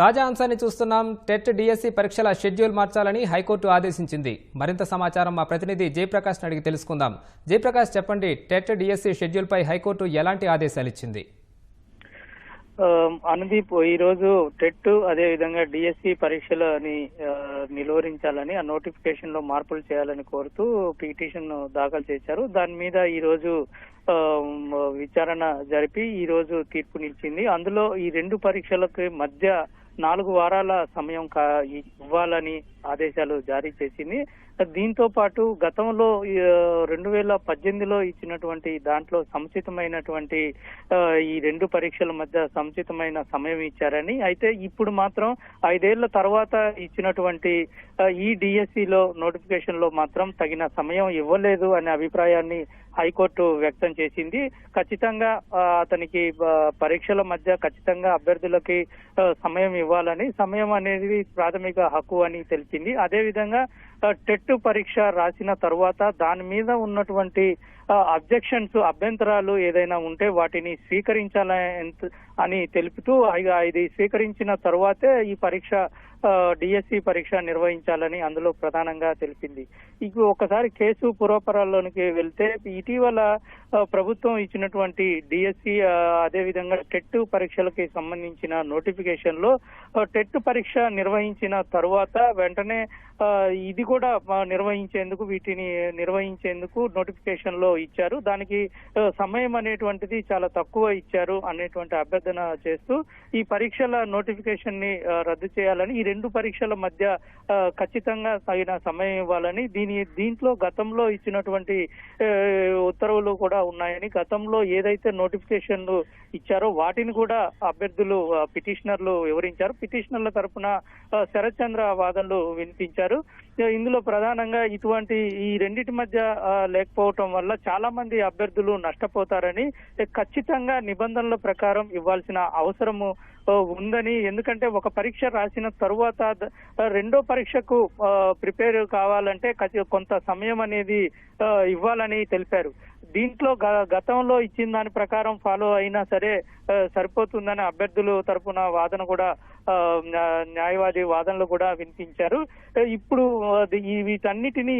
తాజా అంశాన్ని చూస్తున్నాం. టెట్ డిఎస్సి పరీక్షల షెడ్యూల్ మార్చాలని హైకోర్టు ఆదేశించింది. మరింత సమాచారం మా ప్రతినిధి జయప్రకాష్ అడిగి తెలుసుకుందాం. జయప్రకాష్, చెప్పండి, టెట్ డిఎస్సి షెడ్యూల్ పై హైకోర్టు ఎలాంటి ఆదేశాలు ఇచ్చింది? అనుదీప్, ఈ రోజు టెట్ అదే విధంగా డిఎస్సి పరీక్షలని నిలువరించాలని, ఆ నోటిఫికేషన్ లో మార్పులు చేయాలని కోరుతూ పిటిషన్ దాఖలు చేశారు. దాని మీద ఈ రోజు విచారణ జరిపి ఈ రోజు తీర్పునిచ్చింది. అందులో ఈ రెండు పరీక్షలకు మధ్య 4 వారాల సమయం ఇవ్వాలని ఆదేశాలు జారీ చేసింది. దీంతో పాటు గతంలో 2018లో ఇచ్చినటువంటి దాంట్లో సముచితమైనటువంటి ఈ రెండు పరీక్షల మధ్య సముచితమైన సమయం ఇచ్చారని, అయితే ఇప్పుడు మాత్రం 5 ఏళ్ల తర్వాత ఇచ్చినటువంటి ఈ డిఎస్సిలో నోటిఫికేషన్ లో మాత్రం తగిన సమయం ఇవ్వలేదు అనే అభిప్రాయాన్ని హైకోర్టు వ్యక్తం చేసింది. ఖచ్చితంగా అతనికి పరీక్షల మధ్య ఖచ్చితంగా అభ్యర్థులకి సమయం ఇవ్వాలని, సమయం అనేది ప్రాథమిక హక్కు అని తెలిపింది. అదేవిధంగా టెట్ పరీక్ష రాసిన తర్వాత దాని మీద ఉన్నటువంటి అభ్యంతరాలు ఏదైనా ఉంటే వాటిని స్వీకరించాలని అని తెలుపుతూ ఇది స్వీకరించిన తర్వాతే ఈ పరీక్ష డిఎస్సి పరీక్ష నిర్వహించాలని అందులో ప్రధానంగా తెలిపింది. ఇప్పుడు ఒకసారి కేసు పూర్వపరాల్లోనికి వెళ్తే, ఇటీవల ప్రభుత్వం ఇచ్చినటువంటి డిఎస్సి అదేవిధంగా టెట్ పరీక్షలకి సంబంధించిన నోటిఫికేషన్ లో టెట్ పరీక్ష నిర్వహించిన తర్వాత వెంటనే ఇది కూడా వీటిని నిర్వహించేందుకు నోటిఫికేషన్ లో ఇచ్చారు. దానికి సమయం అనేటువంటిది చాలా తక్కువ ఇచ్చారు అనేటువంటి అభ్యర్థన చేస్తూ ఈ పరీక్షల నోటిఫికేషన్ ని రద్దు చేయాలని, ఈ రెండు పరీక్షల మధ్య ఖచ్చితంగా తగిన సమయం ఇవ్వాలని, దీంట్లో గతంలో ఇచ్చినటువంటి ఉత్తర్వులు కూడా ఉన్నాయని, గతంలో ఏదైతే నోటిఫికేషన్లు ఇచ్చారో వాటిని కూడా అభ్యర్థులు పిటిషనర్లు వివరించారు. పిటిషనర్ల తరఫున శరత్ చంద్ర వాదనలు వినిపించారు. ఇందులో ప్రధానంగా ఇటువంటి ఈ రెండింటి మధ్య లేకపోవటం వల్ల చాలా మంది అభ్యర్థులు నష్టపోతారని, ఖచ్చితంగా నిబంధనల ప్రకారం ఇవ్వాల్సిన అవసరము ఉందని, ఎందుకంటే ఒక పరీక్ష రాసిన తరువాత రెండో పరీక్షకు ప్రిపేర్ కావాలంటే కొంత సమయం అనేది ఇవ్వాలని తెలిపారు. దీంట్లో గతంలో ఇచ్చిన దాని ప్రకారం ఫాలో అయినా సరే సరిపోతుందని అభ్యర్థులు తరపున వాదన కూడా న్యాయవాది వాదనలు కూడా వినిపించారు. ఇప్పుడు వీటన్నిటినీ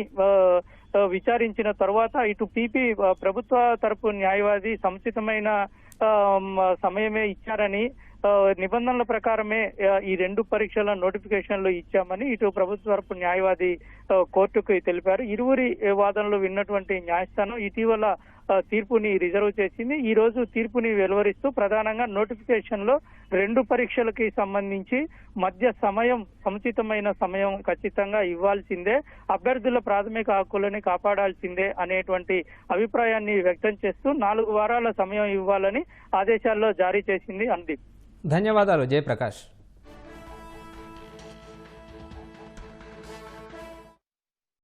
విచారించిన తర్వాత ఇటు పిపి ప్రభుత్వ తరపు న్యాయవాది సముచితమైన సమయమే ఇచ్చారని, నిబంధనల ప్రకారమే ఈ రెండు పరీక్షల నోటిఫికేషన్లు ఇచ్చామని ఇటు ప్రభుత్వ తరపు న్యాయవాది కోర్టుకు తెలిపారు. ఇరువురి వాదనలు విన్నటువంటి న్యాయస్థానం ఇటీవల తీర్పుని రిజర్వ్ చేసింది. ఈ రోజు తీర్పుని వెలువరిస్తూ ప్రధానంగా నోటిఫికేషన్ లో రెండు పరీక్షలకి సంబంధించి మధ్య సముచితమైన సమయం ఖచ్చితంగా ఇవ్వాల్సిందే, అభ్యర్థుల ప్రాథమిక హక్కులని కాపాడాల్సిందే అనేటువంటి అభిప్రాయాన్ని వ్యక్తం చేస్తూ 4 వారాల సమయం ఇవ్వాలని ఆదేశాల్లో జారీ చేసింది. ధన్యవాదాలు జయప్రకాష్.